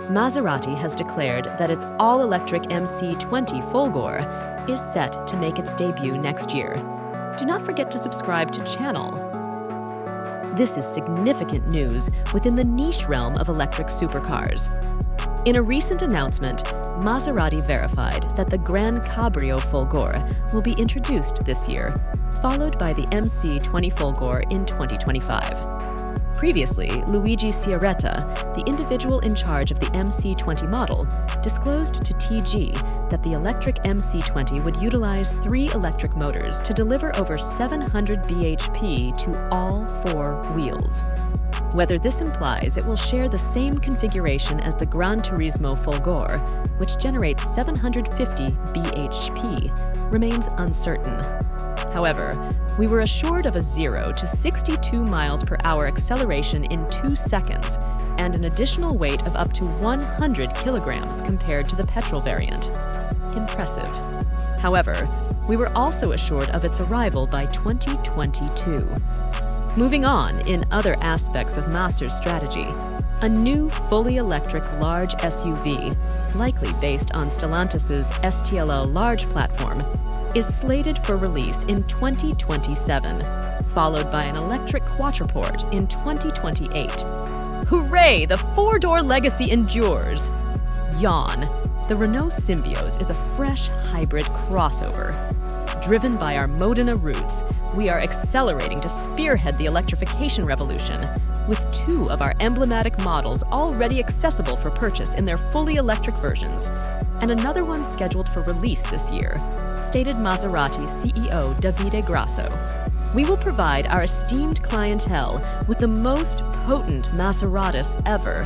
Maserati has declared that its all-electric MC20 Folgore is set to make its debut next year. Do not forget to subscribe to channel. This is significant news within the niche realm of electric supercars. In a recent announcement, Maserati verified that the GranCabrio Folgore will be introduced this year, followed by the MC20 Folgore in 2025. Previously, Luigi Ciaretta, the individual in charge of the MC20 model, disclosed to TG that the electric MC20 would utilize 3 electric motors to deliver over 700 bhp to all 4 wheels. Whether this implies it will share the same configuration as the GranTurismo Folgore, which generates 750 bhp, remains uncertain. However, we were assured of a 0 to 62 miles per hour acceleration in 2 seconds and an additional weight of up to 100 kilograms compared to the petrol variant. Impressive. However, we were also assured of its arrival by 2022. Moving on in other aspects of Maser's strategy, a new fully electric large SUV, likely based on Stellantis' STLL large platform, is slated for release in 2027, followed by an electric Quattroporte in 2028. Hooray! The 4-door legacy endures! Yawn. The Renault Symbioz is a fresh hybrid crossover. Driven by our Modena roots, we are accelerating to spearhead the electrification revolution, with 2 of our emblematic models already accessible for purchase in their fully electric versions, and another one scheduled for release this year, stated Maserati CEO Davide Grasso. We will provide our esteemed clientele with the most potent Maseratis ever,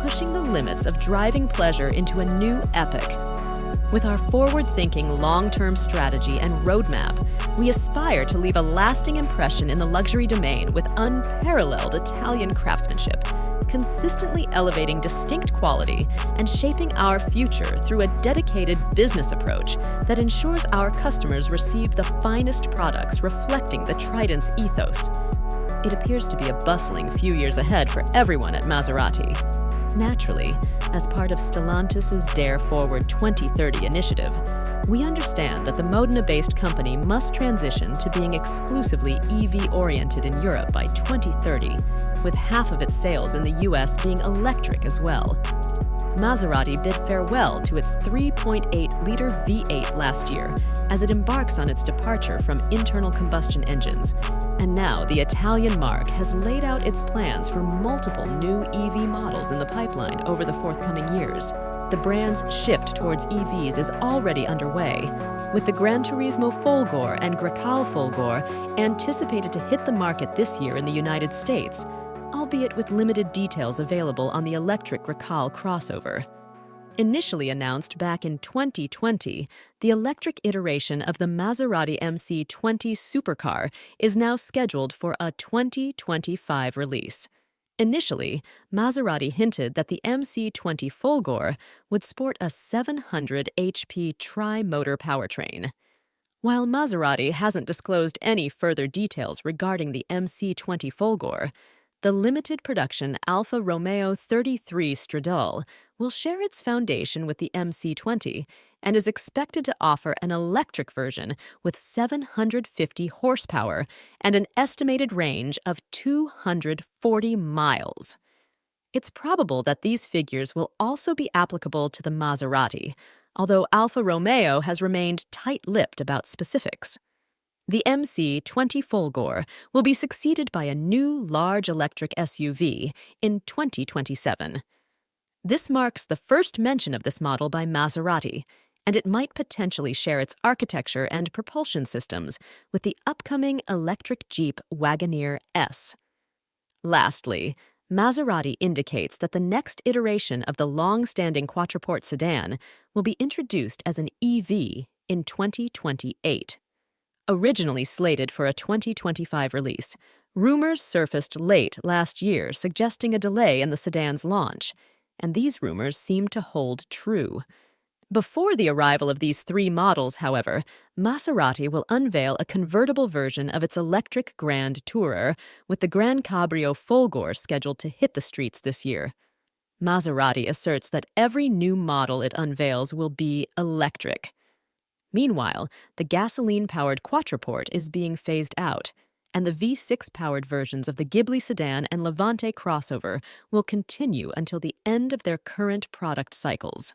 pushing the limits of driving pleasure into a new epoch. With our forward-thinking long-term strategy and roadmap, we aspire to leave a lasting impression in the luxury domain with unparalleled Italian craftsmanship, consistently elevating distinct quality and shaping our future through a dedicated business approach that ensures our customers receive the finest products reflecting the Trident's ethos. It appears to be a bustling few years ahead for everyone at Maserati. Naturally, as part of Stellantis' Dare Forward 2030 initiative, we understand that the Modena-based company must transition to being exclusively EV-oriented in Europe by 2030, with half of its sales in the US being electric as well. Maserati bid farewell to its 3.8-liter V8 last year as it embarks on its departure from internal combustion engines, and now the Italian marque has laid out its plans for multiple new EV models in the pipeline over the forthcoming years. The brand's shift towards EVs is already underway, with the GranTurismo Folgore and GranCabrio Folgore anticipated to hit the market this year in the United States, albeit with limited details available on the electric GranCabrio crossover. Initially announced back in 2020, the electric iteration of the Maserati MC20 supercar is now scheduled for a 2025 release. Initially, Maserati hinted that the MC20 Folgore would sport a 700 HP tri-motor powertrain. While Maserati hasn't disclosed any further details regarding the MC20 Folgore, the limited production Alfa Romeo 33 Stradale will share its foundation with the MC20 and is expected to offer an electric version with 750 horsepower and an estimated range of 240 miles. It's probable that these figures will also be applicable to the Maserati, although Alfa Romeo has remained tight-lipped about specifics. The MC20 Folgore will be succeeded by a new large electric SUV in 2027. This marks the first mention of this model by Maserati, and it might potentially share its architecture and propulsion systems with the upcoming electric Jeep Wagoneer S. Lastly, Maserati indicates that the next iteration of the long-standing Quattroporte sedan will be introduced as an EV in 2028. Originally slated for a 2025 release, rumors surfaced late last year suggesting a delay in the sedan's launch, and these rumors seem to hold true. Before the arrival of these 3 models, however, Maserati will unveil a convertible version of its electric Grand Tourer, with the GranCabrio Folgore scheduled to hit the streets this year. Maserati asserts that every new model it unveils will be electric. Meanwhile, the gasoline-powered Quattroporte is being phased out, and the V6-powered versions of the Ghibli sedan and Levante crossover will continue until the end of their current product cycles.